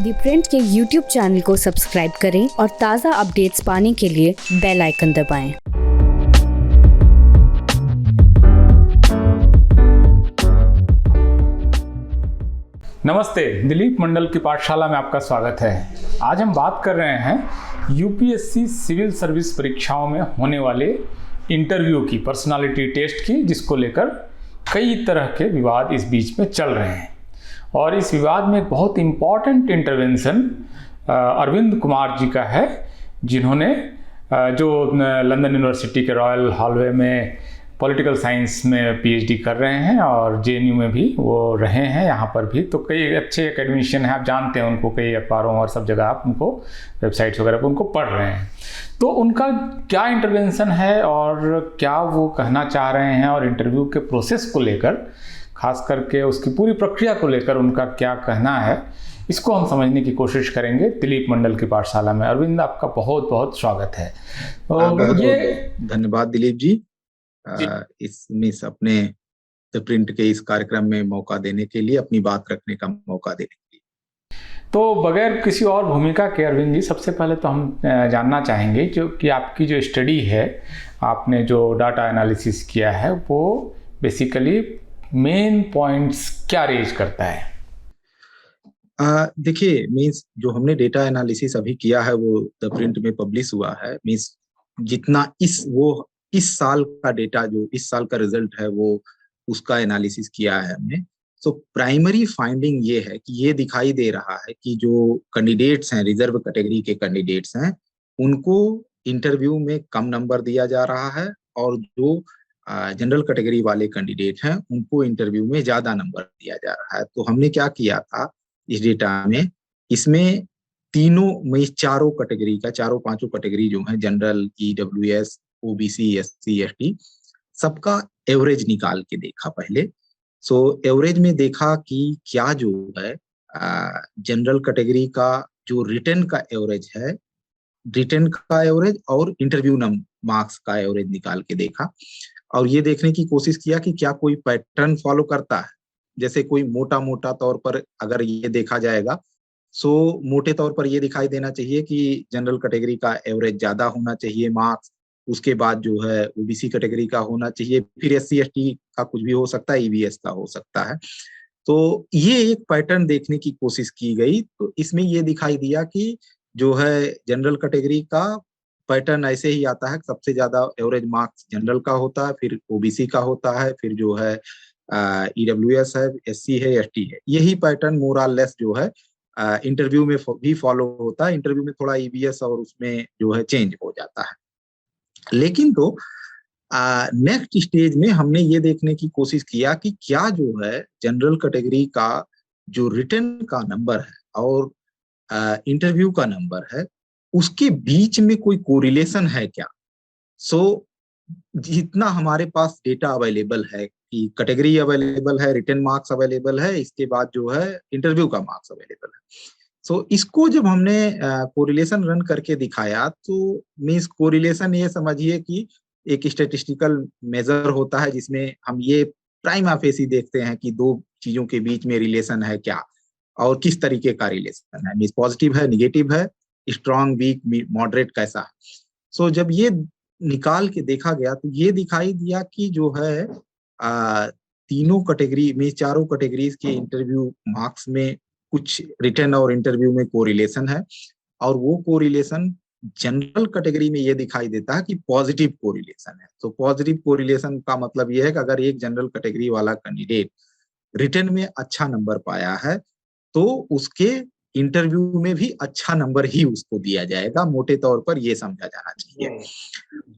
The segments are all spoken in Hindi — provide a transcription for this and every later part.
दी प्रिंट के YouTube चैनल को सब्सक्राइब करें और ताज़ा अपडेट्स पाने के लिए बेल आइकन दबाएं। नमस्ते, दिलीप मंडल की पाठशाला में आपका स्वागत है। आज हम बात कर रहे हैं यूपीएससी सिविल सर्विस परीक्षाओं में होने वाले इंटरव्यू की, पर्सनालिटी टेस्ट की, जिसको लेकर कई तरह के विवाद इस बीच में चल रहे हैं। और इस विवाद में एक बहुत इम्पॉर्टेंट इंटरवेंशन अरविंद कुमार जी का है, जिन्होंने जो लंदन यूनिवर्सिटी के रॉयल हॉलवे में पॉलिटिकल साइंस में पीएचडी कर रहे हैं और जेएनयू में भी वो रहे हैं, यहाँ पर भी। तो कई अच्छे एकेडमिशियन हैं, आप जानते हैं उनको, कई अखबारों और सब जगह आप उनको वेबसाइट्स वगैरह पर उनको पढ़ रहे हैं। तो उनका क्या इंटरवेंशन है और क्या वो कहना चाह रहे हैं, और इंटरव्यू के प्रोसेस को लेकर, खास करके उसकी पूरी प्रक्रिया को लेकर उनका क्या कहना है, इसको हम समझने की कोशिश करेंगे दिलीप मंडल की पाठशाला में। अरविंद, आपका बहुत बहुत स्वागत है। ये धन्यवाद दिलीप जी, इस अपने द प्रिंट के इस कार्यक्रम में मौका देने के लिए, अपनी बात रखने का मौका देने के लिए। तो बगैर किसी और भूमिका के अरविंद जी, सबसे पहले तो हम जानना चाहेंगे जो कि आपकी जो स्टडी है, आपने जो डाटा एनालिसिस किया है, वो बेसिकली मेन पॉइंट्स क्या रेज करता है? देखिए, मीन्स जो हमने डेटा एनालिसिस अभी किया है वो द प्रिंट में पब्लिश हुआ है। मीन्स जितना इस साल का डेटा, जो इस साल का रिजल्ट है, वो उसका एनालिसिस किया है हमने। तो प्राइमरी फाइंडिंग ये है कि ये दिखाई दे रहा है कि जो कैंडिडेट्स हैं, रिजर्व कैटेगरी के कैंडिडेट्स हैं, उनको इंटरव्यू में कम नंबर दिया जा रहा है, और जो जनरल कैटेगरी वाले कैंडिडेट हैं उनको इंटरव्यू में ज्यादा नंबर दिया जा रहा है। तो हमने क्या किया था इस डेटा में, इसमें चारों कैटेगरी का, चारों पांचों कैटेगरी जो है, general, EWS, OBC, SC, ST, सबका एवरेज निकाल के देखा पहले। सो एवरेज में देखा कि क्या जो है जनरल कैटेगरी का जो रिटन का एवरेज है, रिटन का एवरेज और इंटरव्यू मार्क्स का एवरेज निकाल के देखा, और ये देखने की कोशिश किया कि क्या कोई पैटर्न फॉलो करता है। जैसे कोई मोटा तौर पर अगर ये देखा जाएगा, सो मोटे तौर पर ये दिखाई देना चाहिए कि जनरल कैटेगरी का एवरेज ज्यादा होना चाहिए मार्क्स, उसके बाद जो है ओबीसी कैटेगरी का होना चाहिए, फिर एससी एसटी का कुछ भी हो सकता है, ईवीएस का हो सकता है। तो ये एक पैटर्न देखने की कोशिश की गई। तो इसमें ये दिखाई दिया कि जो है जनरल कैटेगरी का पैटर्न ऐसे ही आता है, सबसे ज्यादा एवरेज मार्क्स जनरल का होता है, फिर ओबीसी का होता है, फिर जो है ईडब्ल्यूएस है, एससी है, एसटी है। यही पैटर्न मोर और लेस जो है इंटरव्यू में भी फॉलो होता है। इंटरव्यू में थोड़ा ईवीएस और उसमें जो है चेंज हो जाता है। लेकिन तो नेक्स्ट स्टेज में हमने ये देखने की कोशिश किया कि क्या जो है जनरल कैटेगरी का जो रिटन का नंबर है और इंटरव्यू का नंबर है, उसके बीच में कोई कोरिलेशन है क्या। सो जितना हमारे पास डेटा अवेलेबल है कि कैटेगरी अवेलेबल है, रिटन मार्क्स अवेलेबल है, इसके बाद जो है इंटरव्यू का मार्क्स अवेलेबल है। सो इसको जब हमने कोरिलेशन रन करके दिखाया, तो मीन्स कोरिलेशन ये समझिए कि एक स्टैटिस्टिकल मेजर होता है, जिसमें हम ये प्राइमा फेसी देखते हैं कि दो चीजों के बीच में रिलेशन है क्या, और किस तरीके का रिलेशन है, मीन्स पॉजिटिव है, निगेटिव है, स्ट्रॉन्ग, वीक, मॉडरेट, कैसा है। सो जब ये निकाल के देखा गया, तो ये दिखाई दिया कि जो है तीनों कैटेगरी में, चारों कैटेगरीज के इंटरव्यू मार्क्स में कुछ रिटन और इंटरव्यू में कोरिलेशन है, और वो कोरिलेशन जनरल कैटेगरी में ये दिखाई देता है कि पॉजिटिव कोरिलेशन है। तो पॉजिटिव कोरिलेशन का मतलब ये है कि अगर एक जनरल कैटेगरी वाला कैंडिडेट रिटन में अच्छा नंबर पाया है, तो उसके इंटरव्यू में भी अच्छा नंबर ही उसको दिया जाएगा, मोटे तौर पर ये समझा जाना चाहिए।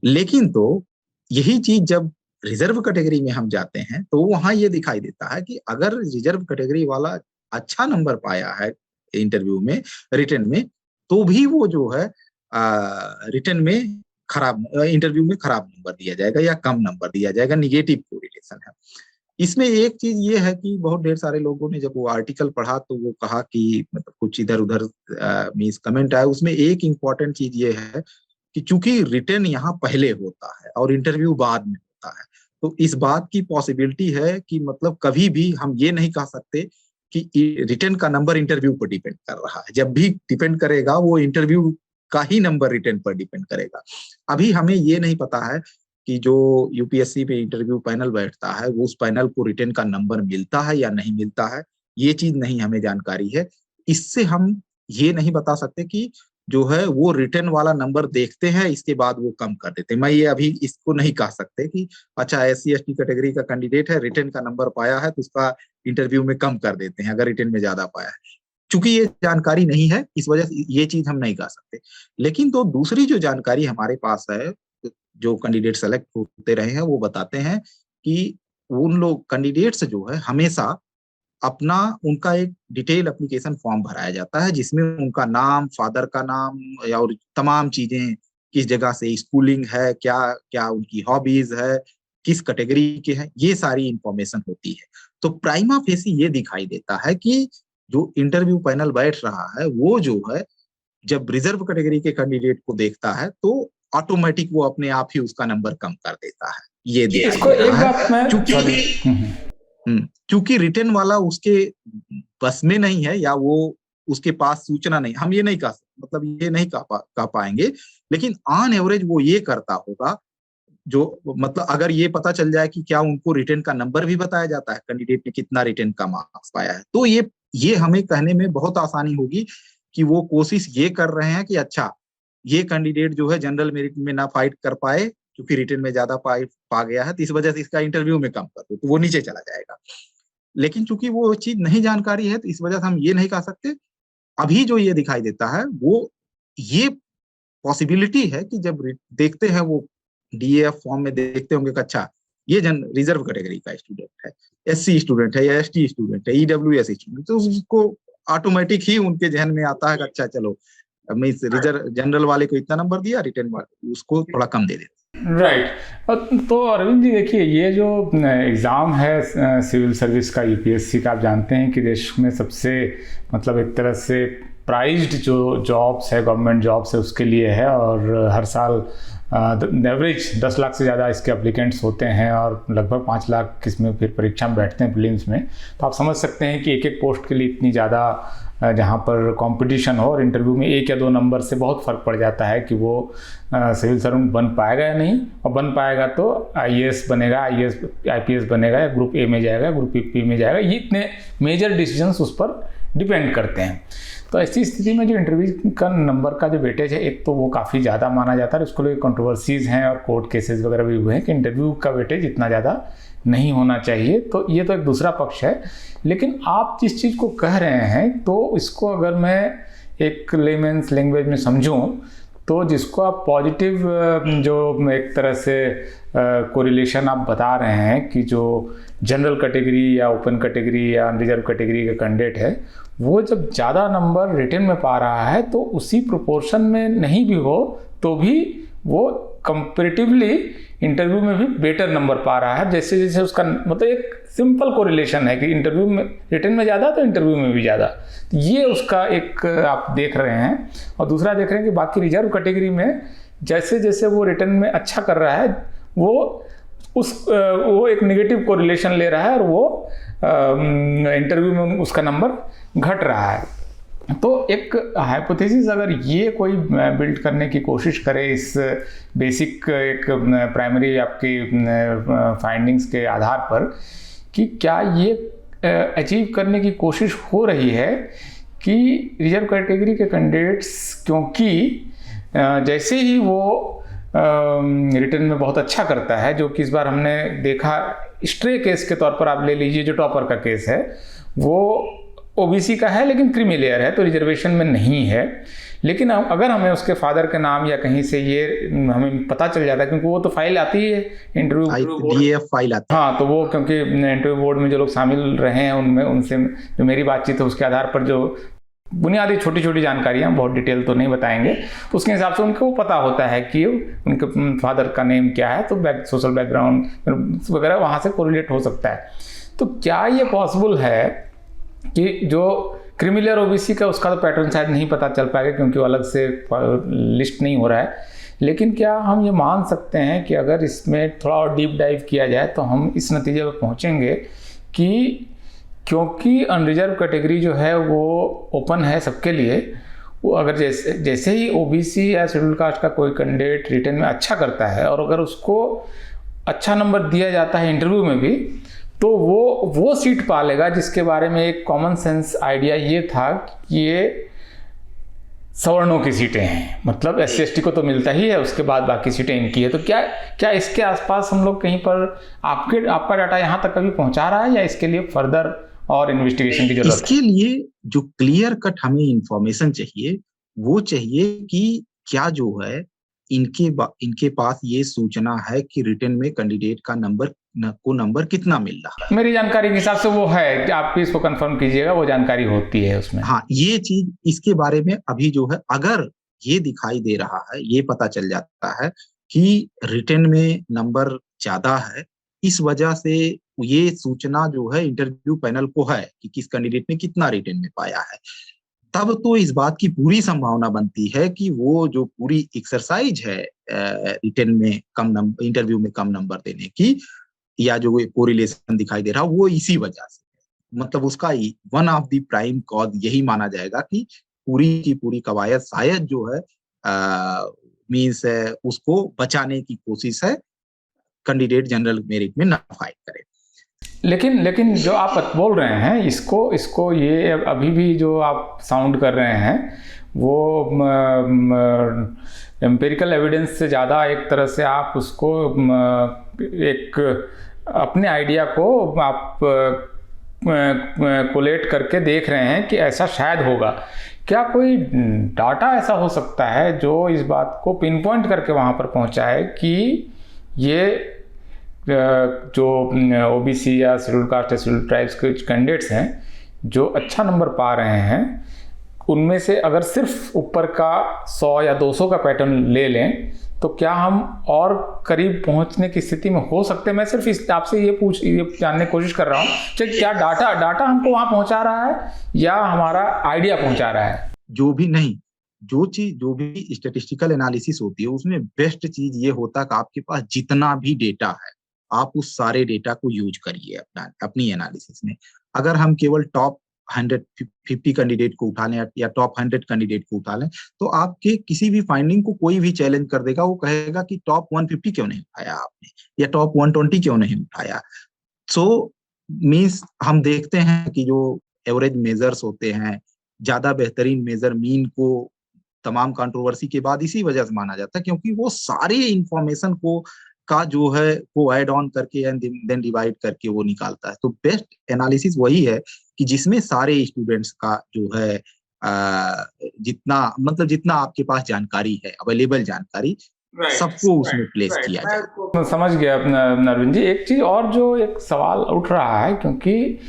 लेकिन तो यही चीज जब रिजर्व कैटेगरी में हम जाते हैं, तो वहां ये दिखाई देता है कि अगर रिजर्व कैटेगरी वाला अच्छा नंबर पाया है इंटरव्यू में, रिटन में, तो भी वो जो है रिटन में खराब, इंटरव्यू में खराब नंबर दिया जाएगा या कम नंबर दिया जाएगा, निगेटिव कोरिलेशन है। इसमें एक चीज ये है कि बहुत ढेर सारे लोगों ने जब वो आर्टिकल पढ़ा, तो वो कहा कि मतलब कुछ इधर उधर मीन्स कमेंट आया। उसमें एक इम्पॉर्टेंट चीज ये है कि चूंकि रिटन यहाँ पहले होता है और इंटरव्यू बाद में होता है, तो इस बात की पॉसिबिलिटी है कि मतलब कभी भी हम ये नहीं कह सकते कि रिटर्न का नंबर इंटरव्यू पर डिपेंड कर रहा है। जब भी डिपेंड करेगा वो इंटरव्यू का ही नंबर रिटर्न पर डिपेंड करेगा। अभी हमें ये नहीं पता है कि जो यूपीएससी पे इंटरव्यू पैनल बैठता है वो उस पैनल को रिटर्न का नंबर मिलता है या नहीं मिलता है, ये चीज नहीं हमें जानकारी है। इससे हम ये नहीं बता सकते कि जो है वो रिटर्न वाला नंबर देखते हैं इसके बाद वो कम कर देते हैं। मैं ये अभी इसको नहीं कह सकते कि अच्छा SC/ST कैटेगरी का कैंडिडेट है, रिटर्न का नंबर पाया है तो उसका इंटरव्यू में कम कर देते हैं अगर रिटर्न में ज्यादा पाया है। चूंकि ये जानकारी नहीं है इस वजह से ये चीज हम नहीं कह सकते। लेकिन तो दूसरी जो जानकारी हमारे पास है, जो कैंडिडेट सेलेक्ट होते रहे हैं वो बताते हैं कि उन लोग कैंडिडेट्स जो है हमेशा अपना उनका एक डिटेल एप्लीकेशन फॉर्म भराया जाता है जिसमें उनका नाम, फादर का नाम और तमाम चीजें, किस जगह से स्कूलिंग है, क्या क्या उनकी हॉबीज है, किस कैटेगरी के हैं, ये सारी इंफॉर्मेशन होती है। तो प्राइमा फेसी ये दिखाई देता है कि जो इंटरव्यू पैनल बैठ रहा है वो जो है जब रिजर्व कैटेगरी के कैंडिडेट को देखता है तो ऑटोमेटिक वो अपने आप ही उसका नंबर कम कर देता है। ये इसको एक बात मैं क्योंकि रिटर्न वाला उसके बस में नहीं है या वो उसके पास सूचना नहीं, हम ये नहीं कह सकते, मतलब ये नहीं कह पाएंगे, लेकिन ऑन एवरेज वो ये करता होगा। जो मतलब अगर ये पता चल जाए कि क्या उनको रिटर्न का नंबर भी बताया जाता है, कैंडिडेट ने कितना रिटर्न का मार्क्स पाया है, तो ये हमें कहने में बहुत आसानी होगी कि वो कोशिश ये कर रहे हैं कि अच्छा ये कैंडिडेट जो है जनरल मेरिट में ना फाइट कर पाए क्योंकि रिटर्न में ज्यादा पा गया है तो इस वजह से इसका इंटरव्यू में कम कर दो तो वो नीचे चला जाएगा। लेकिन चूंकि वो चीज नहीं जानकारी है तो इस वजह से हम ये नहीं कह सकते। अभी जो ये दिखाई देता है वो ये पॉसिबिलिटी है कि जब देखते हैं वो DAF फॉर्म में देखते होंगे कि अच्छा ये रिजर्व कैटेगरी का स्टूडेंट है, SC स्टूडेंट है या ST स्टूडेंट है, EWS स्टूडेंट, तो उसको ऑटोमेटिक ही उनके जहन में आता है कि अच्छा चलो मैं इस रिजर्व जनरल वाले को इतना नंबर दिया, रिटर्न वाले उसको थोड़ा कम दे देते। राइट। तो अरविंद जी देखिए, ये जो एग्ज़ाम है सिविल सर्विस का UPSC का, आप जानते हैं कि देश में सबसे मतलब एक तरह से प्राइज्ड जो जॉब्स है, गवर्नमेंट जॉब्स है, उसके लिए है। और हर साल एवरेज 10 लाख से ज़्यादा इसके एप्लीकेंट्स होते हैं और लगभग 5 लाख किसमें फिर परीक्षा में बैठते हैं प्रीलिम्स में। तो आप समझ सकते हैं कि एक एक पोस्ट के लिए इतनी ज़्यादा जहाँ पर कंपटीशन हो और इंटरव्यू में 1 या 2 नंबर से बहुत फ़र्क पड़ जाता है कि वो सिविल सर्वेंट बन पाएगा या नहीं, और बन पाएगा तो IAS बनेगा, IPS बनेगा, या ग्रुप A में जाएगा, ग्रुप P में जाएगा। ये इतने मेजर डिसीजंस उस पर डिपेंड करते हैं। तो ऐसी स्थिति में जो इंटरव्यू का नंबर का जो वेटेज है, एक तो वो काफ़ी ज़्यादा माना जाता है, उसको लेकर कंट्रोवर्सीज़ हैं और कोर्ट केसेस वगैरह भी हुए हैं कि इंटरव्यू का वेटेज इतना ज़्यादा नहीं होना चाहिए। तो ये तो एक दूसरा पक्ष है। लेकिन आप जिस चीज़ को कह रहे हैं तो इसको अगर मैं एक लेमेन्स लैंग्वेज में समझूं तो जिसको आप पॉजिटिव जो एक तरह से कोरिलेशन आप बता रहे हैं कि जो जनरल कैटेगरी या ओपन कैटेगरी या रिजर्व कैटेगरी का कैंडिडेट है वो जब ज़्यादा नंबर रिटर्न में पा रहा है तो उसी प्रोपोर्शन में नहीं भी हो तो भी वो कंपैरेटिवली इंटरव्यू में भी बेटर नंबर पा रहा है। जैसे जैसे उसका मतलब एक सिंपल कोरिलेशन है कि इंटरव्यू में रिटर्न में ज़्यादा तो इंटरव्यू में भी ज़्यादा, ये उसका एक आप देख रहे हैं। और दूसरा देख रहे हैं कि बाकी रिजर्व कैटेगरी में जैसे जैसे वो रिटर्न में अच्छा कर रहा है वो एक नेगेटिव कोरिलेशन ले रहा है और वो इंटरव्यू में उसका नंबर घट रहा है। तो एक हाइपोथेसिस अगर ये कोई बिल्ड करने की कोशिश करे इस बेसिक एक प्राइमरी आपकी फाइंडिंग्स के आधार पर कि क्या ये अचीव करने की कोशिश हो रही है कि रिजर्व कैटेगरी के कैंडिडेट्स, क्योंकि जैसे ही वो रिटर्न में बहुत अच्छा करता है, जो कि इस बार हमने देखा स्ट्रे केस के तौर पर आप ले लीजिए, जो टॉपर का केस है वो OBC का है लेकिन क्रीमी लेयर है तो रिजर्वेशन में नहीं है। लेकिन अगर हमें उसके फादर के नाम या कहीं से ये हमें पता चल जाता है, क्योंकि वो तो फाइल आती है इंटरव्यू DAF फाइल आती है। हाँ, तो वो क्योंकि इंटरव्यू बोर्ड में जो लोग शामिल रहे हैं उनमें उनसे जो मेरी बातचीत है उसके आधार पर जो बुनियादी छोटी छोटी जानकारियाँ, बहुत डिटेल तो नहीं बताएंगे, तो उसके हिसाब से उनको पता होता है कि उनके फादर का नेम क्या है, तो सोशल बैकग्राउंड वगैरह वहाँ से कोरिलेट हो सकता है। तो क्या ये पॉसिबल है कि जो क्रिमिनल OBC का उसका तो पैटर्न शायद नहीं पता चल पाएगा क्योंकि वो अलग से लिस्ट नहीं हो रहा है, लेकिन क्या हम ये मान सकते हैं कि अगर इसमें थोड़ा और डीप डाइव किया जाए तो हम इस नतीजे पर पहुंचेंगे कि क्योंकि अनरिजर्व कैटेगरी जो है वो ओपन है सबके लिए। वो अगर जैसे ही ओबीसी या शेड्यूल कास्ट का कोई कैंडिडेट रिटन में अच्छा करता है और अगर उसको अच्छा नंबर दिया जाता है इंटरव्यू में भी, तो वो सीट पा लेगा जिसके बारे में एक कॉमन सेंस आइडिया ये था कि ये सवर्णों की सीटें हैं, मतलब SC/ST को तो मिलता ही है, उसके बाद बाकी सीटें इनकी है। तो क्या इसके आसपास हम लोग कहीं पर आपका डाटा यहाँ तक कभी पहुँचा रहा है या इसके लिए फर्दर और इन्वेस्टिगेशन की जरूरत है? इसके लिए जो क्लियर कट हमें इंफॉर्मेशन चाहिए, वो चाहिए कि क्या जो है इनके पास ये सूचना है कि रिटन में कैंडिडेट का नंबर कितना मिल रहा है। मेरी जानकारी के हिसाब से वो है, आप इसको कंफर्म कीजिएगा, वो जानकारी होती है उसमें। हाँ, ये चीज इसके बारे में अभी जो है, अगर ये दिखाई दे रहा है, ये पता चल जाता है कि रिटन में नंबर ज्यादा है, इस वजह से ये सूचना जो है इंटरव्यू पैनल को है कि किस कैंडिडेट ने कितना रिटन में पाया है, तब तो इस बात की पूरी संभावना बनती है कि वो जो पूरी एक्सरसाइज है रिटन में कम नंबर, इंटरव्यू में कम नंबर देने की, या जो कोरिलेशन दिखाई दे रहा वो इसी वजह से, मतलब उसका one of the prime cause यही माना जाएगा कि पूरी की पूरी कवायद शायद जो है मीन्स उसको बचाने की कोशिश है, कैंडिडेट जनरल मेरिट में ना फाइट करे। लेकिन जो आप बोल रहे हैं इसको ये अभी भी जो आप साउंड कर रहे हैं वो एम्पिरिकल एविडेंस से ज़्यादा एक तरह से आप उसको एक अपने आइडिया को आप कोलेट करके देख रहे हैं कि ऐसा शायद होगा। क्या कोई डाटा ऐसा हो सकता है जो इस बात को पिन पॉइंट करके वहाँ पर पहुँचा है कि ये जो ओबीसी या शेड्यूल कास्ट या शेड्यूल ट्राइब्स के कैंडिडेट्स हैं जो अच्छा नंबर पा रहे हैं, उनमें से अगर सिर्फ ऊपर का 100 या 200 का पैटर्न ले लें तो क्या हम और करीब पहुंचने की स्थिति में हो सकते हैं? मैं सिर्फ आपसे ये जानने की कोशिश कर रहा हूँ कि क्या डाटा हमको वहाँ पहुँचा रहा है या हमारा आइडिया पहुँचा रहा है? जो भी स्टैटिस्टिकल एनालिसिस होती है उसमें बेस्ट चीज ये होता है कि आपके पास जितना भी डेटा है आप उस सारे डेटा को यूज करिए अपनी एनालिसिस में। अगर हम केवल टॉप 150 कैंडिडेट को उठा लें या टॉप 100 कैंडिडेट को उठा लें तो आपके किसी भी फाइंडिंग को कोई भी चैलेंज कर देगा, वो कहेगा कि टॉप 150 क्यों नहीं उठाया आपने या टॉप 120 क्यों नहीं उठाया। सो मीन्स हम देखते हैं कि जो एवरेज मेजर्स होते हैं, ज्यादा बेहतरीन मेजर मीन को तमाम कंट्रोवर्सी के बाद इसी वजह से माना जाता है क्योंकि वो सारे इंफॉर्मेशन का जो है वो ऐड ऑन करके एंड देन डिवाइड करके वो निकालता है। तो बेस्ट एनालिसिस वही है कि जिसमें सारे स्टूडेंट्स का जो है जितना आपके पास जानकारी है, अवेलेबल जानकारी, सबको उसमें प्लेस किया जाए। समझ गया नरविंद जी। एक चीज और जो एक सवाल उठ रहा है, क्योंकि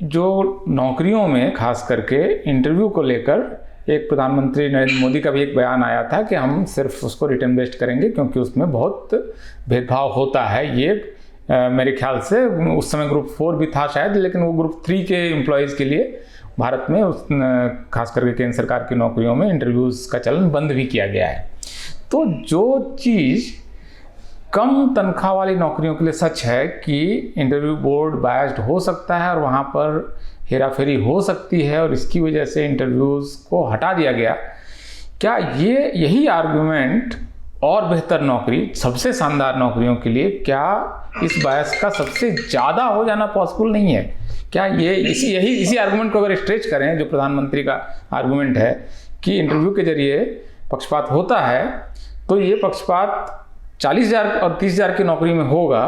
जो नौकरियों में खास करके इंटरव्यू को लेकर एक प्रधानमंत्री नरेंद्र मोदी का भी एक बयान आया था कि हम सिर्फ उसको रिटर्न बेस्ड करेंगे क्योंकि उसमें बहुत भेदभाव होता है। ये मेरे ख्याल से उस समय ग्रुप 4 भी था शायद, लेकिन वो ग्रुप 3 के एम्प्लॉयज़ के लिए भारत में खास करके केंद्र सरकार की नौकरियों में इंटरव्यूज़ का चलन बंद भी किया गया है। तो जो चीज़ कम तनख्वाह वाली नौकरियों के लिए सच है कि इंटरव्यू बोर्ड बायस्ड हो सकता है और वहाँ पर हेराफेरी हो सकती है और इसकी वजह से इंटरव्यूज़ को हटा दिया गया, क्या यही आर्गुमेंट और बेहतर नौकरी, सबसे शानदार नौकरियों के लिए क्या इस बायस का सबसे ज़्यादा हो जाना पॉसिबल नहीं है? क्या ये इसी आर्गुमेंट को अगर स्ट्रेच करें, जो प्रधानमंत्री का आर्गुमेंट है कि इंटरव्यू के जरिए पक्षपात होता है, तो ये पक्षपात 40,000 और 30,000 की नौकरी में होगा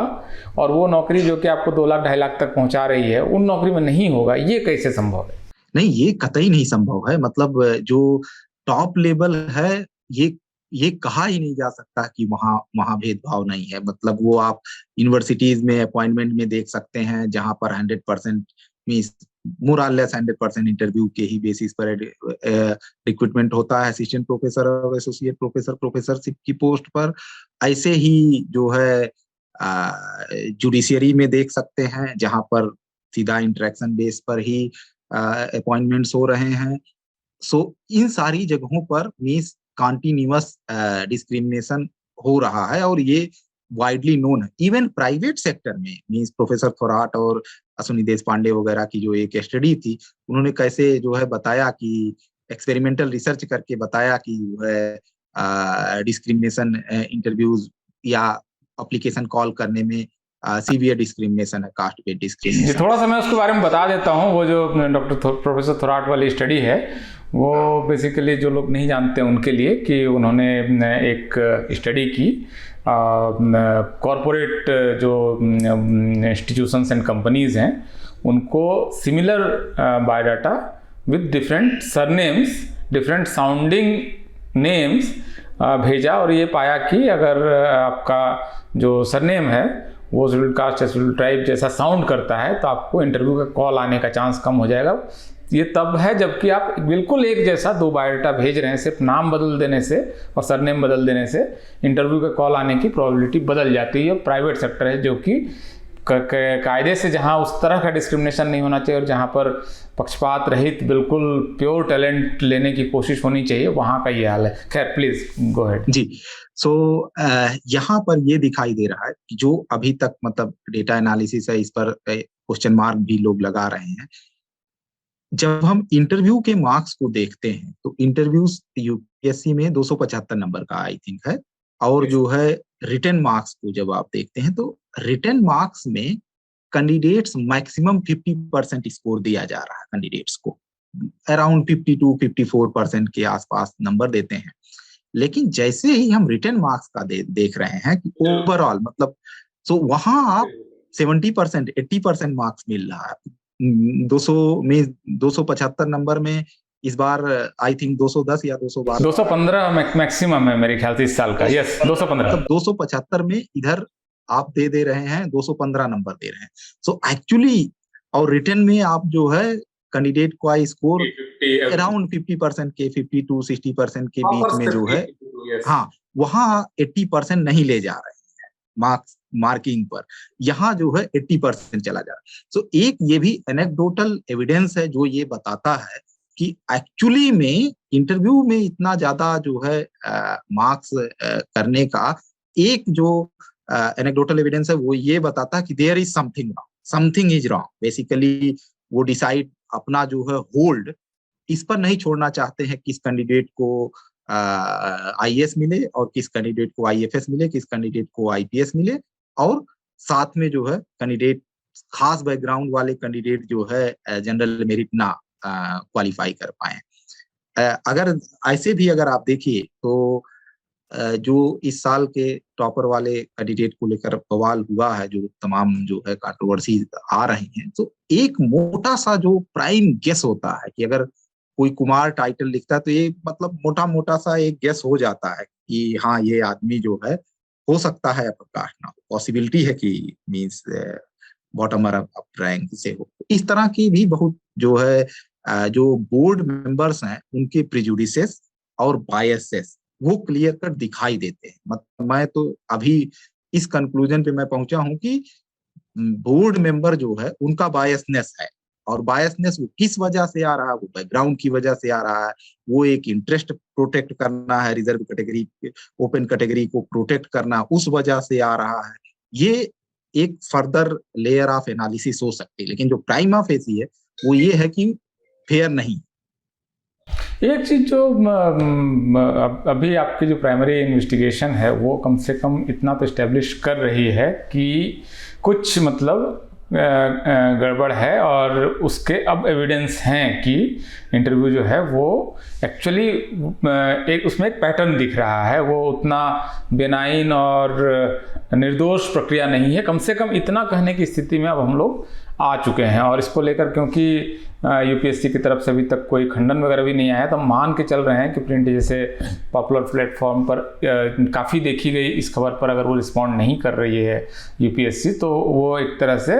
और वो नौकरी जो कि आपको 2 लाख 2.5 लाख तक पहुंचा रही है उन नौकरी में नहीं होगा? ये कैसे संभव है? नहीं, ये कतई नहीं संभव है। मतलब जो टॉप लेवल है ये कहा ही नहीं जा सकता कि वहाँ भेदभाव नहीं है। मतलब वो आप यूनिवर्सिटीज में अपॉइंटमेंट में देख सकते हैं जहां पर 100% मींस मोर और लेस 100% इंटरव्यू के ही बेसिस पर रिक्रूटमेंट होता है असिस्टेंट प्रोफेसर और एसोसिएट प्रोफेसरशिप की पोस्ट पर। ऐसे ही जो है जुडिशियरी में देख सकते हैं जहां पर सीधा इंटरेक्शन बेस पर ही अपॉइंटमेंट्स हो रहे हैं। सो इन सारी जगहों पर मींस कॉन्टिन्यूअस डिस्क्रिमिनेशन हो रहा है और ये वाइडली नोन है। इवन प्राइवेट सेक्टर में मींस प्रोफेसर थोराट और अश्विनी देशपांडे वगैरह की जो एक स्टडी थी, उन्होंने कैसे जो है बताया कि एक्सपेरिमेंटल रिसर्च करके बताया कि जो है डिस्क्रिमिनेशन इंटरव्यूज या एप्लीकेशन कॉल करने में सीवियर डिस्क्रिमिनेशन है, कास्ट बेस्ड डिस्क्रिमिनेशन। थोड़ा सा मैं उसके बारे में बता देता हूँ। वो जो प्रोफेसर थोराट वाली स्टडी है वो बेसिकली जो लोग नहीं जानते उनके लिए कि उन्होंने एक स्टडी की कॉरपोरेट जो इंस्टीट्यूशंस एंड कंपनीज हैं उनको similar biodata with different surnames, different sounding names भेजा और ये पाया कि अगर आपका जो सरनेम है वो शेड्यूल्ड कास्ट या शेड्यूल्ड ट्राइब जैसा साउंड करता है तो आपको इंटरव्यू का कॉल आने का चांस कम हो जाएगा। ये तब है जबकि आप बिल्कुल एक जैसा दो बायोडाटा भेज रहे हैं, सिर्फ नाम बदल देने से और सरनेम बदल देने से इंटरव्यू का कॉल आने की प्रोबेबिलिटी बदल जाती है। प्राइवेट सेक्टर है जो कि कायदे से जहां उस तरह का डिस्क्रिमिनेशन नहीं होना चाहिए और जहां पर पक्षपात रहित बिल्कुल प्योर टैलेंट लेने की कोशिश होनी चाहिए, वहां का ये हाल है। खैर प्लीज गो अहेड। जी, सो यहाँ पर ये दिखाई दे रहा है कि जो अभी तक मतलब डेटा एनालिसिस है, इस पर क्वेश्चन मार्क भी लोग लगा रहे हैं। जब हम इंटरव्यू के मार्क्स को देखते हैं तो इंटरव्यूज यूपीएससी में 275 नंबर का आई थिंक है, और जो है रिटन मार्क्स को जब आप देखते हैं तो रिटन मार्क्स में कैंडिडेट्स मैक्सिमम 50% स्कोर दिया जा रहा है। कैंडिडेट्स को अराउंड 52-54% के आसपास नंबर देते हैं। लेकिन जैसे ही हम रिटन मार्क्स का देख रहे हैं कि ओवरऑल मतलब वहां आप 70% 80% मार्क्स मिल रहा है। 200 में 275 नंबर में इस बार आई थिंक 210 या 215 मैक्सिमम है मेरे ख्याल से इस साल का। यस 215। मतलब 275 में इधर आप दे रहे हैं 215 नंबर दे रहे हैं। सो एक्चुअली और रिटन में आप जो है कैंडिडेट का स्कोर अराउंड 50% के 50-60% के बीच में जो है, हाँ वहाँ 80% नहीं ले जा रहे हैं मार्किंग पर, यहाँ जो है 80% चला जा रहा है। सो एक ये भी एनेक्डोटल एविडेंस है जो ये बताता है कि एक्चुअली में इंटरव्यू में इतना ज्यादा जो है मार्क्स करने का एक जो एनेक्डोटल एविडेंस है वो ये बताता है कि there is something wrong, something is wrong. Basically वो डिसाइड अपना जो है होल्ड इस पर नहीं छोड़ना चाहते हैं किस कैंडिडेट को आईएएस मिले और किस कैंडिडेट को आईएफएस मिले, किस कैंडिडेट को आईपीएस मिले, और साथ में जो है कैंडिडेट खास बैकग्राउंड वाले कैंडिडेट जो है जनरल मेरिट ना क्वालिफाई कर पाए। अगर ऐसे भी अगर आप देखिए तो जो इस साल के टॉपर वाले कैंडिडेट को लेकर बवाल हुआ है, जो तमाम जो है कंट्रोवर्सी आ रही हैं, तो एक मोटा सा जो प्राइम गेस होता है कि अगर कोई कुमार टाइटल लिखता है तो ये मतलब मोटा सा एक गेस हो जाता है कि हाँ ये आदमी जो है हो सकता है अपर कास्ट ना हो, पॉसिबिलिटी है कि मींस बॉटम अप रैंक से हो। इस तरह की भी बहुत जो है जो बोर्ड मेंबर्स हैं उनके प्रेजुडिसेस और बायसेस वो क्लियर कट दिखाई देते हैं। मतलब मैं तो अभी इस कंक्लूजन पे मैं पहुंचा हूं कि बोर्ड मेंबर जो है उनका बायसनेस है, और बायसनेस वो किस वजह से आ रहा है, वो बैकग्राउंड की वजह से आ रहा है, वो एक इंटरेस्ट प्रोटेक्ट करना है, रिजर्व कैटेगरी ओपन कैटेगरी को प्रोटेक्ट करना, उस वजह से आ रहा है। ये एक फर्दर लेयर ऑफ एनालिसिस हो सकती है, लेकिन जो प्राइमा फेसी है वो ये है कि फेयर नहीं। एक चीज जो अभी आपकी जो प्राइमरी इन्वेस्टिगेशन है वो कम से कम इतना तो इस्टेब्लिश कर रही है कि कुछ मतलब गड़बड़ है, और उसके अब एविडेंस हैं कि इंटरव्यू जो है वो एक्चुअली एक उसमें एक पैटर्न दिख रहा है, वो उतना बेनाइन और निर्दोष प्रक्रिया नहीं है। कम से कम इतना कहने की स्थिति में अब हम लोग आ चुके हैं, और इसको लेकर क्योंकि यूपीएससी की तरफ से अभी तक कोई खंडन वगैरह भी नहीं आया, तो हम मान के चल रहे हैं कि प्रिंट जैसे पॉपुलर प्लेटफॉर्म पर काफ़ी देखी गई इस खबर पर अगर वो रिस्पॉन्ड नहीं कर रही है यूपीएससी, तो वो एक तरह से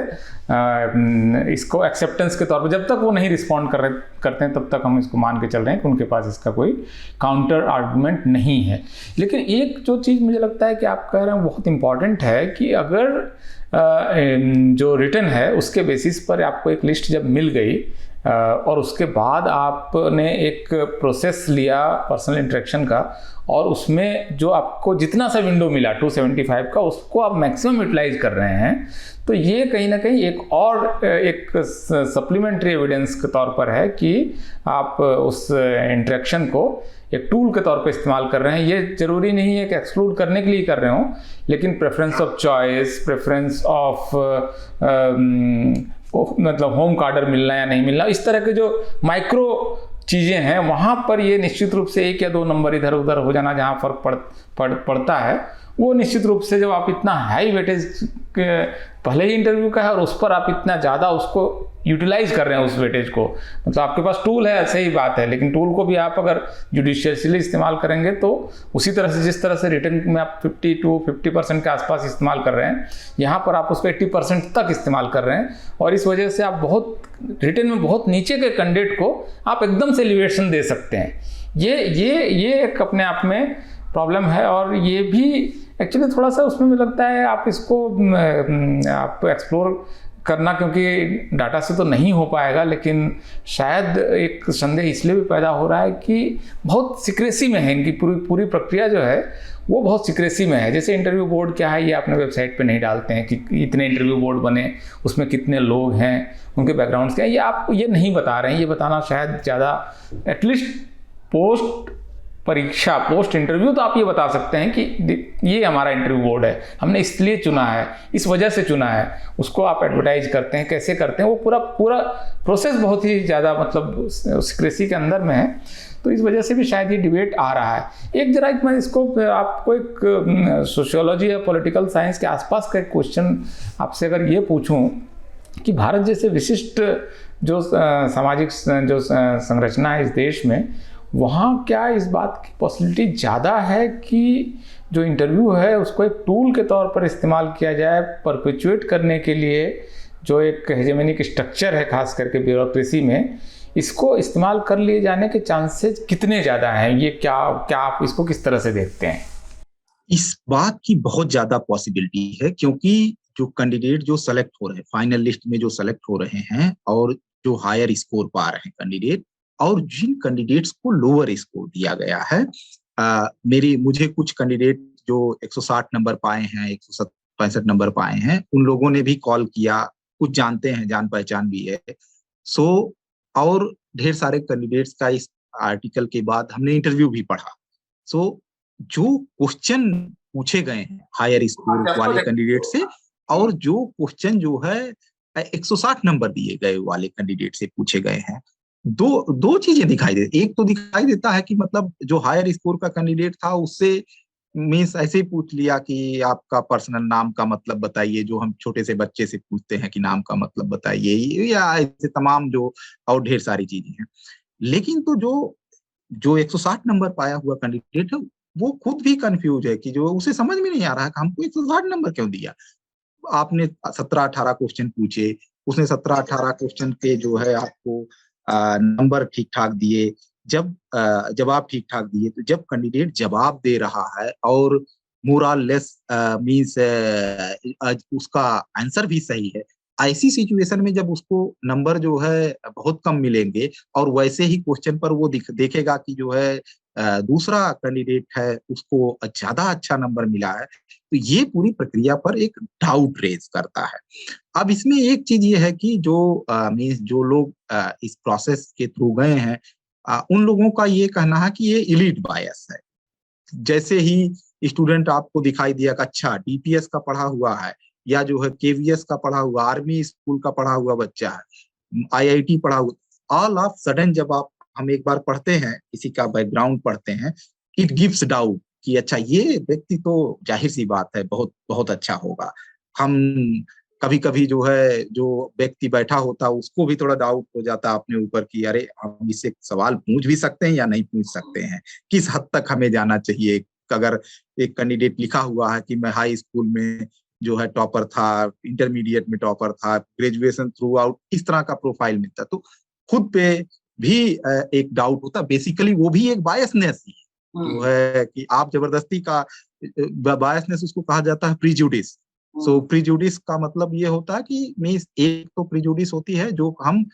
इसको एक्सेप्टेंस के तौर पर जब तक वो नहीं रिस्पॉन्ड करते हैं तब तक हम इसको मान के चल रहे हैं कि उनके पास इसका कोई काउंटर आर्गूमेंट नहीं है। लेकिन एक जो चीज़ मुझे लगता है कि आप कह रहे हैं बहुत इंपॉर्टेंट है कि अगर जो रिटन है उसके बेसिस पर आपको एक लिस्ट जब मिल गई और उसके बाद आपने एक प्रोसेस लिया पर्सनल इंटरेक्शन का, और उसमें जो आपको जितना सा विंडो मिला 275 का, उसको आप मैक्सिमम यूटिलाइज कर रहे हैं। तो ये कहीं ना कहीं एक सप्लीमेंट्री एविडेंस के तौर पर है कि आप उस इंटरेक्शन को एक टूल के तौर पे इस्तेमाल कर रहे हैं। ये जरूरी नहीं है कि एक्सक्लूड करने के लिए कर रहे हों, लेकिन preference of choice, preference of मतलब होम कार्डर मिलना या नहीं मिलना, इस तरह के जो माइक्रो चीज़ें हैं, वहाँ पर ये निश्चित रूप से 1 या 2 नंबर इधर उधर हो जाना जहाँ फर्क पड़ता है, वो निश्चित रूप से जब आप इतना हाई वेटेज पहले ही इंटरव्यू का है और उस पर आप इतना ज़्यादा उसको यूटिलाइज कर रहे हैं उस वेटेज को, मतलब आपके पास टूल है, सही बात है, लेकिन टूल को भी आप अगर जुडिशियसली इस्तेमाल करेंगे तो उसी तरह से, जिस तरह से रिटर्न में आप 50% के आसपास इस्तेमाल कर रहे हैं, यहाँ पर आप उसको 80% तक इस्तेमाल कर रहे हैं। और इस वजह से आप बहुत रिटर्न में बहुत नीचे के कैंडिडेट को आप एकदम से एलिवेशन दे सकते हैं। ये एक अपने आप में प्रॉब्लम है, और ये भी एक्चुअली थोड़ा सा उसमें मुझे लगता है आप इसको आप एक्सप्लोर करना, क्योंकि डाटा से तो नहीं हो पाएगा, लेकिन शायद एक संदेह इसलिए भी पैदा हो रहा है कि बहुत सिक्रेसी में है, इनकी पूरी प्रक्रिया जो है वो बहुत सिक्रेसी में है। जैसे इंटरव्यू बोर्ड क्या है, ये अपने वेबसाइट पे नहीं डालते हैं कि इतने इंटरव्यू बोर्ड बने, उसमें कितने लोग हैं, उनके बैकग्राउंड्स क्या है, ये आप ये नहीं बता रहे हैं। ये बताना शायद ज़्यादा, एटलीस्ट पोस्ट इंटरव्यू तो आप ये बता सकते हैं कि ये हमारा इंटरव्यू बोर्ड है, हमने इसलिए चुना है, इस वजह से चुना है। उसको आप एडवर्टाइज करते हैं, कैसे करते हैं, वो पूरा प्रोसेस बहुत ही ज़्यादा मतलब सिक्रेसी के अंदर में है। तो इस वजह से भी शायद ये डिबेट आ रहा है। एक जरा मैं इसको आपको एक सोशियोलॉजी या पॉलिटिकल साइंस के आसपास का एक क्वेश्चन आपसे अगर ये पूछूं कि भारत जैसे विशिष्ट जो सामाजिक जो संरचना है इस देश में, वहाँ क्या इस बात की पॉसिबिलिटी ज़्यादा है कि जो इंटरव्यू है उसको एक टूल के तौर पर इस्तेमाल किया जाए परपेचुएट करने के लिए, जो एक हेजेमोनिक स्ट्रक्चर है खास करके ब्यूरोक्रेसी में, इसको इस्तेमाल कर लिए जाने के चांसेस कितने ज़्यादा हैं? ये क्या आप इसको किस तरह से देखते हैं? इस बात की बहुत ज़्यादा पॉसिबिलिटी है, क्योंकि जो कैंडिडेट जो सेलेक्ट हो रहे हैं, फाइनल लिस्ट में जो सेलेक्ट हो रहे हैं, और जो हायर स्कोर पा रहे हैं कैंडिडेट, और जिन कैंडिडेट्स को लोअर स्कोर दिया गया है, मुझे कुछ कैंडिडेट जो 160 नंबर पाए हैं, 165 नंबर पाए हैं, उन लोगों ने भी कॉल किया, कुछ जानते हैं, जान पहचान भी है। और ढेर सारे कैंडिडेट्स का इस आर्टिकल के बाद हमने इंटरव्यू भी पढ़ा। जो क्वेश्चन पूछे गए हैं हायर स्कोर वाले कैंडिडेट से, और जो क्वेश्चन जो है 160 नंबर दिए गए वाले कैंडिडेट से पूछे गए हैं, दो चीजें दिखाई देती। एक तो दिखाई देता है कि मतलब जो हायर स्कोर का कैंडिडेट था उससे मीन्स ऐसे ही पूछ लिया कि आपका पर्सनल नाम का मतलब बताइए, जो हम छोटे से बच्चे से पूछते हैं कि नाम का मतलब बताइए, या ऐसे तमाम जो और ढेर सारी चीजें हैं। लेकिन तो जो 160 नंबर पाया हुआ कैंडिडेट है, वो खुद भी कंफ्यूज है कि जो उसे समझ में नहीं आ रहा है कि हमको 160 नंबर क्यों दिया। आपने 17-18 क्वेश्चन पूछे, उसने 17-18 क्वेश्चन के जो है आपको नंबर ठीक ठाक दिए। जवाब ठीक ठाक दिए, तो जब कैंडिडेट जवाब दे रहा है और मोर और लेस मीन्स उसका आंसर भी सही है, ऐसी सिचुएशन में जब उसको नंबर जो है बहुत कम मिलेंगे, और वैसे ही क्वेश्चन पर वो देखेगा कि जो है दूसरा कैंडिडेट है उसको ज्यादा अच्छा नंबर मिला है, तो ये पूरी प्रक्रिया पर एक डाउट रेज करता है। अब इसमें एक चीज ये है कि जो लोग इस प्रोसेस के थ्रू गए हैं, उन लोगों का ये कहना है कि ये इलीट बायस है। जैसे ही स्टूडेंट आपको दिखाई दिया कि अच्छा डीपीएस का पढ़ा हुआ है, या जो है केवीएस का पढ़ा हुआ, आर्मी स्कूल का पढ़ा हुआ बच्चा है, आईआईटी पढ़ा हुआ, ऑल ऑफ सडन जब हम एक बार पढ़ते हैं, किसी का बैकग्राउंड पढ़ते हैं, इट गिव्स डाउट कि अच्छा ये व्यक्ति तो जाहिर सी बात है बहुत बहुत अच्छा होगा। हम कभी कभी जो है जो व्यक्ति बैठा होता है उसको भी थोड़ा डाउट हो जाता है अपने ऊपर कि अरे हम इससे सवाल पूछ भी सकते हैं या नहीं पूछ सकते हैं, किस हद तक हमें जाना चाहिए। अगर एक कैंडिडेट लिखा हुआ है कि मैं हाई स्कूल में जो है टॉपर था, इंटरमीडिएट में टॉपर था, ग्रेजुएशन थ्रू आउट, इस तरह का प्रोफाइल मिलता, तो खुद पे भी एक डाउट होता। बेसिकली वो भी एक बायसनेस ही जो है कि आप जबरदस्ती का, बायसनेस उसको कहा जाता है प्रीजुडिस। सो प्रीजुडिस का मतलब ये होता है कि मींस एक तो प्रीजुडिस होती है जो हम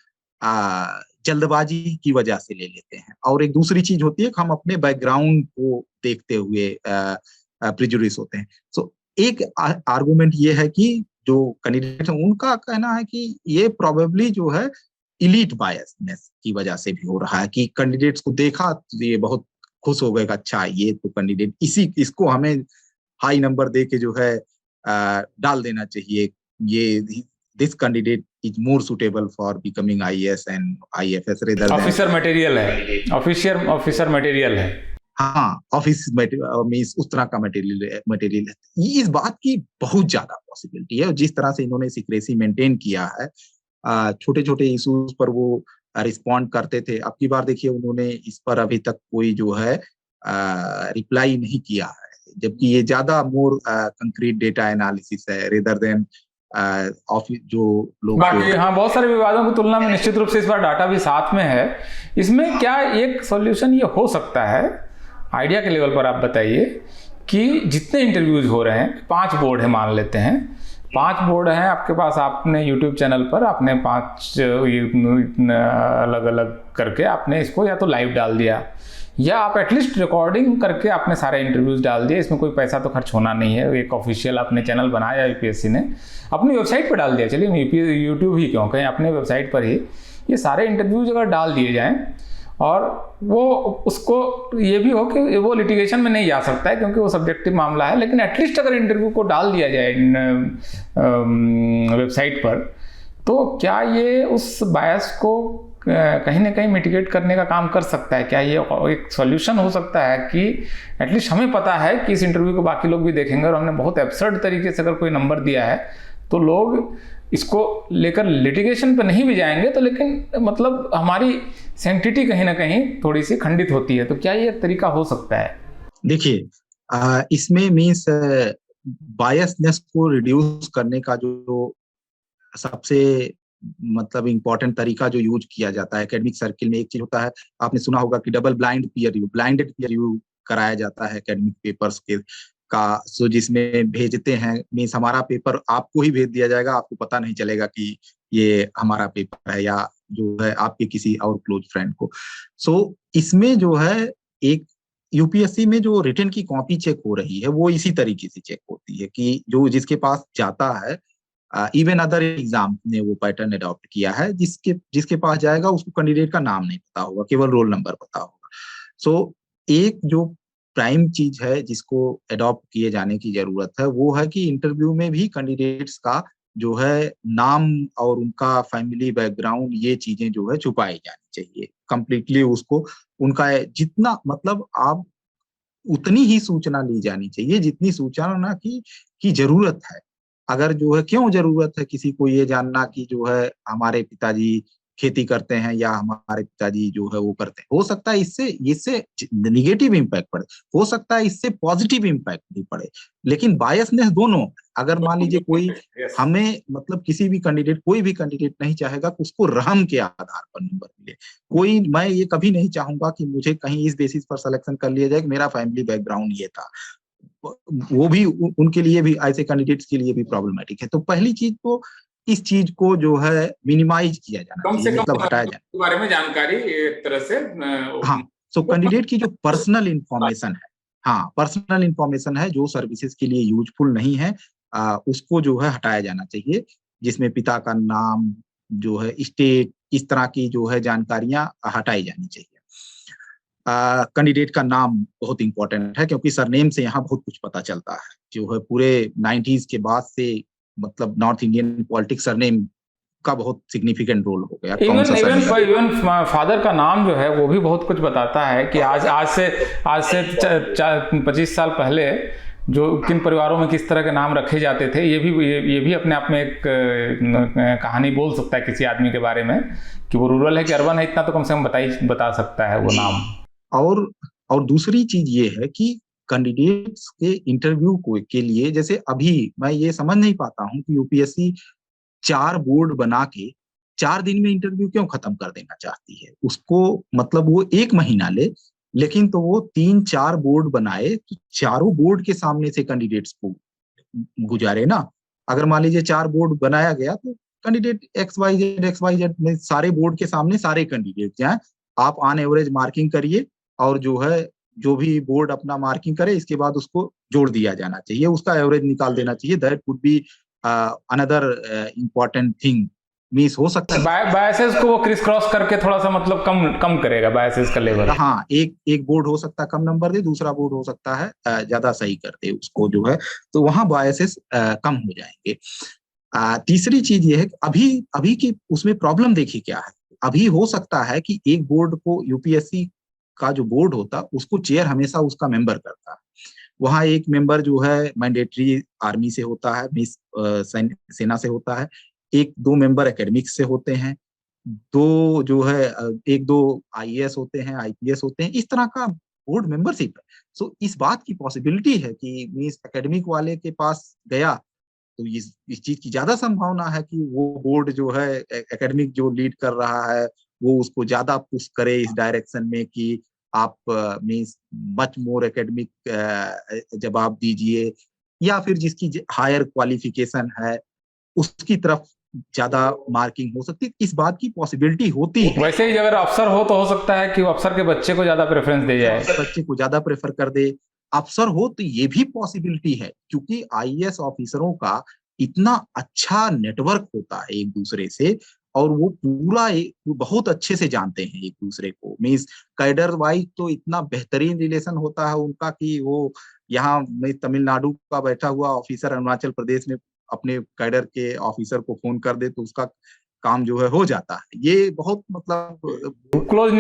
जल्दबाजी की वजह से ले लेते हैं। और एक दूसरी चीज होती है कि हम अपने बैकग्राउंड को देखते हुए प्रिजुडिस होते हैं। सो एक आर्गुमेंट ये है कि जो कैंडिडेट है उनका कहना है कि ये प्रोबेबली जो है इलीट बायसनेस की वजह से भी हो रहा है, कि कैंडिडेट्स को देखा तो ये बहुत खुश हो गए कि अच्छा ये तो कैंडिडेट इसको हमें हाई नंबर दे के जो है डाल देना चाहिए, ये this candidate is more suitable for becoming IAS and IFS rather than officer material है, ऑफिसर मटेरियल है। हाँ, ऑफिस मीन्स उस तरह का मटेरियल है। इस बात की बहुत ज्यादा पॉसिबिलिटी है। और जिस तरह से इन्होंने सीक्रेसी मेंटेन किया है, छोटे छोटे इश्यूज पर वो रिस्पॉन्ड करते थे। अब की बार देखिए उन्होंने इस पर अभी तक कोई जो है रिप्लाई नहीं किया है, जबकि ये ज्यादा मोर कंक्रीट डेटा एनालिसिस है रेदर देन ऑफिस जो लोग बाकी हाँ बहुत सारे विवादों की तुलना में निश्चित रूप से इस बार डाटा भी साथ में है। इसमें क्या एक सॉल्यूशन ये हो सकता है, आइडिया के लेवल पर आप बताइए, कि जितने इंटरव्यूज हो रहे हैं, 5 बोर्ड है मान लेते हैं, 5 बोर्ड हैं आपके पास, आपने यूट्यूब चैनल पर आपने 5 अलग अलग करके आपने इसको या तो लाइव डाल दिया या आप एटलीस्ट रिकॉर्डिंग करके आपने सारे इंटरव्यूज डाल दिए। इसमें कोई पैसा तो खर्च होना नहीं है, एक ऑफिशियल आपने चैनल बनाया यूपीएससी ने, अपनी वेबसाइट पर डाल दिया। चलिए यूट्यूब ही क्यों, कहीं अपने वेबसाइट पर ही ये सारे इंटरव्यूज अगर डाल दिए जाएँ और वो उसको ये भी हो कि वो लिटिगेशन में नहीं जा सकता है क्योंकि वो सब्जेक्टिव मामला है, लेकिन एटलीस्ट अगर इंटरव्यू को डाल दिया जाए वेबसाइट पर, तो क्या ये उस बायस को कहीं ना कहीं मिटिगेट करने का काम कर सकता है? क्या ये एक सॉल्यूशन हो सकता है कि एटलीस्ट हमें पता है कि इस इंटरव्यू को बाकी लोग भी देखेंगे और हमने बहुत एब्सर्ड तरीके से अगर कोई नंबर दिया है तो लोग इसको लेकर लिटिगेशन पे नहीं भी जाएंगे, तो लेकिन मतलब हमारी सैंक्टिटी कहीं ना कहीं थोड़ी सी खंडित होती है। तो क्या ये एक तरीका हो सकता है? देखिए इसमें मीन्स बायसनेस को रिड्यूस करने का जो सबसे मतलब इम्पोर्टेंट तरीका जो यूज किया जाता है एकेडमिक सर्किल में, एक चीज होता है, आपने सुना होगा कि double blind peer review, blinded peer review कराया जाता है एकेडमिक पेपर्स के का। सो जिसमें भेजते हैं, मीन्स हमारा पेपर आपको ही भेज दिया जाएगा, आपको पता नहीं चलेगा कि ये हमारा पेपर है या जो है आपके किसी और क्लोज फ्रेंड को। सो इसमें जो है एक यूपीएससी में जो रिटन की कॉपी चेक हो रही है वो इसी तरीके से चेक होती है कि जो जिसके पास जाता है, इवन अदर एग्जाम ने वो पैटर्न अडॉप्ट किया है, जिसके पास जाएगा उसको कैंडिडेट का नाम नहीं पता होगा, केवल रोल नंबर पता होगा। सो एक जो प्राइम चीज है जिसको अडॉप्ट किए जाने की जरूरत है वो है कि इंटरव्यू में भी कैंडिडेट्स का जो है नाम और उनका फैमिली बैकग्राउंड, ये चीजें जो है छुपाई जानी चाहिए कंप्लीटली। उसको उनका जितना मतलब आप उतनी ही सूचना ली जानी चाहिए जितनी सूचना की जरूरत है। अगर जो है क्यों जरूरत है किसी को ये जानना कि जो है हमारे पिताजी खेती करते हैं या हमारे पिताजी जो है वो करते हैं, हो सकता है इससे निगेटिव इम्पैक्ट पड़े, हो सकता है इससे पॉजिटिव इम्पैक्ट भी पड़े, लेकिन बायसनेस दोनों। अगर मान लीजिए कोई हमें मतलब किसी भी कैंडिडेट, कोई भी कैंडिडेट नहीं चाहेगा कि उसको रहम के आधार पर नंबर मिले। मैं ये कभी नहीं चाहूंगा कि मुझे कहीं इस बेसिस पर सिलेक्शन कर लिया जाए कि मेरा फैमिली बैकग्राउंड ये था। वो भी उनके लिए भी, ऐसे कैंडिडेट्स के लिए भी प्रॉब्लमेटिक है। तो पहली चीज तो इस चीज को जो है मिनिमाइज किया जाना चाहिए, मतलब हटाया जाए के बारे में जानकारी एक तरह से। हाँ, सो कैंडिडेट की जो पर्सनल इंफॉर्मेशन है, हाँ पर्सनल इंफॉर्मेशन है जो सर्विसेज के लिए यूजफुल नहीं है, उसको जो है हटाया जाना चाहिए, जिसमें पिता का नाम जो है, स्टेट, इस तरह की जो है जानकारियां हटाई जानी चाहिए। कैंडिडेट का नाम बहुत इंपॉर्टेंट है क्योंकि सरनेम से यहाँ बहुत कुछ पता चलता है। जो है पूरे 90s के बाद से मतलब नॉर्थ इंडियन पॉलिटिक्स सरनेम का बहुत सिग्निफिकेंट रोल हो गया। इवन फादर का नाम जो है वो भी बहुत कुछ बताता है कि आज से 25 साल पहले जो किन परिवारों में किस तरह के नाम रखे जाते थे, ये भी अपने आप में एक कहानी बोल सकता है किसी आदमी के बारे में कि वो रूरल है कि अर्बन है, इतना तो कम से कम बता सकता है वो नाम। और दूसरी चीज ये है कि कैंडिडेट्स के इंटरव्यू के लिए, जैसे अभी मैं ये समझ नहीं पाता हूँ कि यूपीएससी 4 बोर्ड बना के 4 दिन में इंटरव्यू क्यों खत्म कर देना चाहती है। उसको मतलब वो 1 महीना ले, लेकिन तो वो 3-4 बोर्ड बनाए तो चारों बोर्ड के सामने से कैंडिडेट्स को गुजारे ना। अगर मान लीजिए 4 बोर्ड बनाया गया तो कैंडिडेट XYZ में सारे बोर्ड के सामने सारे कैंडिडेट जाए, आप ऑन एवरेज मार्किंग करिए और जो है जो भी बोर्ड अपना मार्किंग करे इसके बाद उसको जोड़ दिया जाना चाहिए, उसका एवरेज निकाल देना चाहिए। That would be another important thing. Miss हो सकता है बायसेस को वो क्रिस क्रॉस करके थोड़ा सा मतलब कम करेगा बायसेस का लेवल। हाँ, एक बोर्ड हो सकता है कम नंबर दे, दूसरा बोर्ड हो सकता है ज्यादा सही कर दे उसको जो है, तो वहां बायसेस कम हो जाएंगे। तीसरी चीज ये है कि अभी की उसमें प्रॉब्लम देखिए क्या है। अभी हो सकता है कि एक बोर्ड को यूपीएससी का जो बोर्ड होता उसको चेयर हमेशा उसका मेंबर करता है। वहां एक मेंबर जो है मैंडेटरी आर्मी से होता है, सेना से होता है, एक दो मेंबर एकेडमिक्स से होते हैं, दो जो है एक दो आईएएस होते हैं, आईपीएस होते हैं, इस तरह का बोर्ड मेंबरशिप है। सो इस बात की पॉसिबिलिटी है कि मीन्स एकेडमिक वाले के पास गया तो इस चीज की ज्यादा संभावना है कि वो बोर्ड जो है एकेडमिक जो लीड कर रहा है वो उसको ज्यादा पुश करे इस डायरेक्शन में कि आप मीन्स मच मोर एकेडमिक जवाब दीजिए, या फिर जिसकी हायर क्वालिफिकेशन है उसकी तरफ ज्यादा मार्किंग हो सकती है। इस बात की पॉसिबिलिटी होती है। वैसे ही अगर अफसर हो तो हो सकता है कि वो अफसर के बच्चे को ज्यादा प्रेफरेंस दे जाए, बच्चे को ज्यादा प्रेफर कर दे। अफसर हो तो ये भी पॉसिबिलिटी है, क्योंकि आईएएस ऑफिसरों का इतना अच्छा नेटवर्क होता है एक दूसरे से, और वो बहुत अच्छे से जानते हैं एक दूसरे को। मीन्स कैडर वाइज तो इतना बेहतरीन रिलेशन होता है उनका कि वो यहाँ में तमिलनाडु का बैठा हुआ ऑफिसर अरुणाचल प्रदेश में अपने कैडर के ऑफिसर को फोन कर दे तो उसका काम जो है हो जाता है। ये बहुत मतलब क्लोज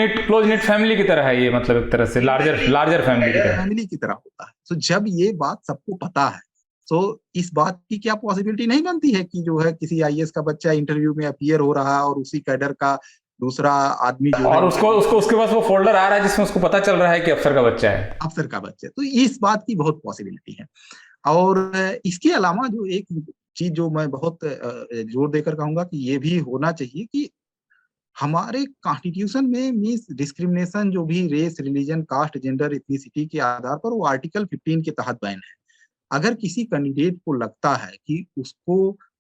निट फैमिली की तरह है ये, मतलब एक तरह से लार्जर फैमिली की तरह होता है। तो जब ये बात सबको पता है तो इस बात की क्या पॉसिबिलिटी नहीं बनती है कि जो है किसी आईएएस का बच्चा इंटरव्यू में अपीयर हो रहा है और उसी कैडर का दूसरा आदमी जो और है उसको उसके पास वो फोल्डर आ रहा है जिसमें उसको पता चल रहा है कि अफसर का बच्चा है, अफसर का बच्चा। तो इस बात की बहुत पॉसिबिलिटी है। और इसके अलावा जो एक चीज जो मैं बहुत जोर देकर कहूंगा कि ये भी होना चाहिए कि हमारे कॉन्स्टिट्यूशन में मीन्स डिस्क्रिमिनेशन जो भी race, religion, caste, gender, ethnicity के आधार पर वो आर्टिकल 15 के तहत बैन है। अगर किसी कैंडिडेट को लगता है कि उसको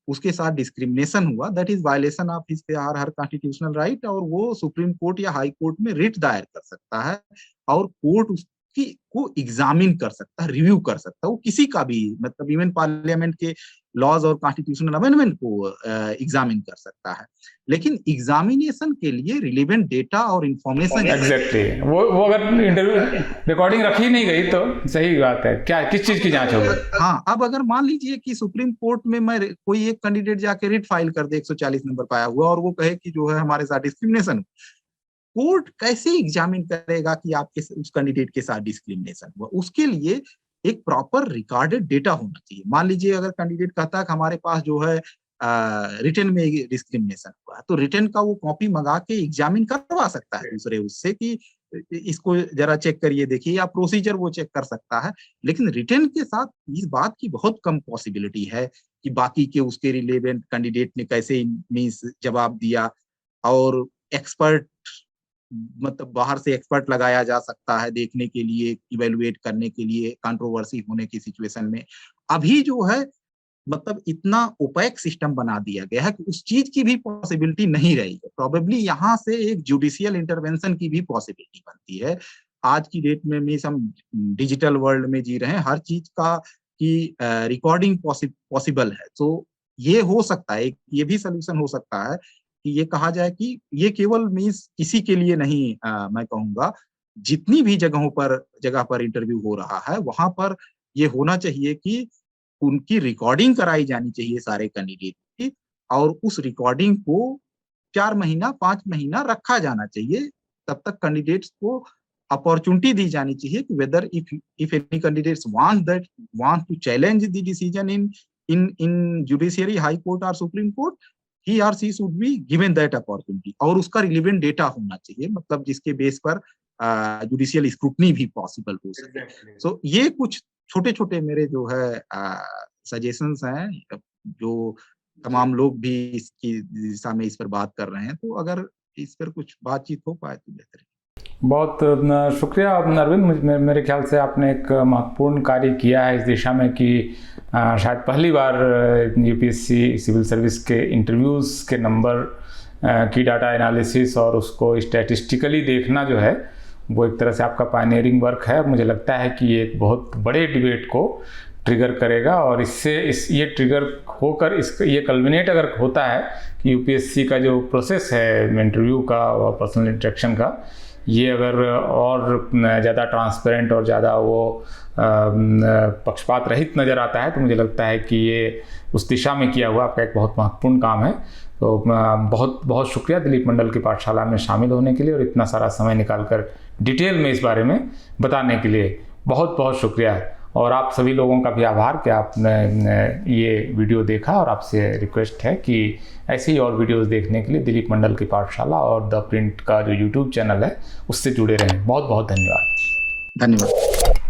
उसके साथ डिस्क्रिमिनेशन हुआ, that is violation of his her constitutional right, और वो सुप्रीम कोर्ट या हाई कोर्ट में रिट दायर कर सकता है और कोर्ट उसकी को एग्जामिन कर सकता है, रिव्यू कर सकता है। वो किसी का भी मतलब इवन पार्लियामेंट के लॉज और कॉन्स्टिट्यूशनल अमेंडमेंट को एग्जामिन कर सकता है। लेकिन एग्जामिनेशन के लिए रिलेवेंट डेटा और इंफॉर्मेशन एग्जैक्टली वो अगर इंटरव्यू रिकॉर्डिंग रखी नहीं गई तो सही बात है, क्या किस चीज की जांच होगी। हाँ, अब अगर मान लीजिए कि सुप्रीम कोर्ट में मैं कोई एक कैंडिडेट जाके रिट फाइल कर दे 140 नंबर पाया हुआ और वो कहे कि जो है हमारे साथ डिस्क्रिमिनेशन, कोर्ट कैसे एग्जामिन करेगा कि आपके उस कैंडिडेट के साथ डिस्क्रिमिनेशन हुआ। उसके लिए एक प्रॉपर रिकॉर्डेड डेटा होना चाहिए। मान लीजिए अगर कैंडिडेट कहता है कि हमारे पास जो है रिटन में डिस्क्रिमिनेशन हुआ है, तो रिटन का वो कॉपी मंगा के एग्जामिन करवा सकता है दूसरे उससे कि इसको जरा चेक करिए देखिए, या प्रोसीजर वो चेक कर सकता है। लेकिन रिटन के साथ इस बात की बहुत कम पॉसिबिलिटी है कि बाकी के उसके रिलेवेंट कैंडिडेट ने कैसे मीन्स जवाब दिया। और एक्सपर्ट मतलब बाहर से एक्सपर्ट लगाया जा सकता है देखने के लिए, इवेलुएट करने के लिए कंट्रोवर्सी होने की सिचुएशन में। अभी जो है मतलब इतना ओपैक सिस्टम बना दिया गया है कि उस चीज की भी पॉसिबिलिटी नहीं रही है। प्रोबेबली यहाँ से एक जुडिशियल इंटरवेंशन की भी पॉसिबिलिटी बनती है। आज की डेट में मीन्स हम डिजिटल वर्ल्ड में जी रहे हैं, हर चीज का की रिकॉर्डिंग पॉसिबल है। तो ये हो सकता है, ये भी सोल्यूशन हो सकता है कि ये कहा जाए कि ये केवल मीन्स किसी के लिए नहीं, मैं कहूंगा जितनी भी जगह पर इंटरव्यू हो रहा है वहां पर ये होना चाहिए कि उनकी रिकॉर्डिंग कराई जानी चाहिए सारे कैंडिडेट की, और उस रिकॉर्डिंग को 4 महीना 5 महीना रखा जाना चाहिए। तब तक कैंडिडेट्स को अपॉर्चुनिटी दी जानी चाहिए कि whether if any candidates want to challenge the decision in judiciary, high court और सुप्रीम कोर्ट, ही और she should be given that opportunity. और उसका रिलेवेंट डेटा होना चाहिए, मतलब जिसके बेस पर जुडिशियल स्क्रूटनी भी पॉसिबल हो सके। सो ये कुछ छोटे छोटे मेरे जो है सजेशंस हैं जो तमाम लोग भी इसकी दिशा में इस पर बात कर रहे हैं। तो अगर इस पर कुछ बातचीत हो पाए तो बेहतर है। बहुत शुक्रिया अरविंद। मेरे ख्याल से आपने एक महत्वपूर्ण कार्य किया है इस दिशा में कि शायद पहली बार यूपीएससी सिविल सर्विस के इंटरव्यूज़ के नंबर की डाटा एनालिसिस और उसको स्टैटिस्टिकली देखना जो है वो एक तरह से आपका पायनियरिंग वर्क है। मुझे लगता है कि ये एक बहुत बड़े डिबेट को ट्रिगर करेगा और ये ट्रिगर होकर ये कल्मिनेट अगर होता है कि यूपीएससी का जो प्रोसेस है इंटरव्यू का और पर्सनल इंटरेक्शन का, ये अगर और ज़्यादा ट्रांसपेरेंट और ज़्यादा वो पक्षपात रहित नज़र आता है तो मुझे लगता है कि ये उस दिशा में किया हुआ आपका एक बहुत महत्वपूर्ण काम है। तो बहुत बहुत शुक्रिया दिलीप मंडल की पाठशाला में शामिल होने के लिए और इतना सारा समय निकालकर डिटेल में इस बारे में बताने के लिए बहुत बहुत शुक्रिया। और आप सभी लोगों का भी आभार कि आपने ये वीडियो देखा और आपसे रिक्वेस्ट है कि ऐसे ही और वीडियोस देखने के लिए दिलीप मंडल की पाठशाला और द प्रिंट का जो यूट्यूब चैनल है उससे जुड़े रहें। बहुत बहुत धन्यवाद। धन्यवाद।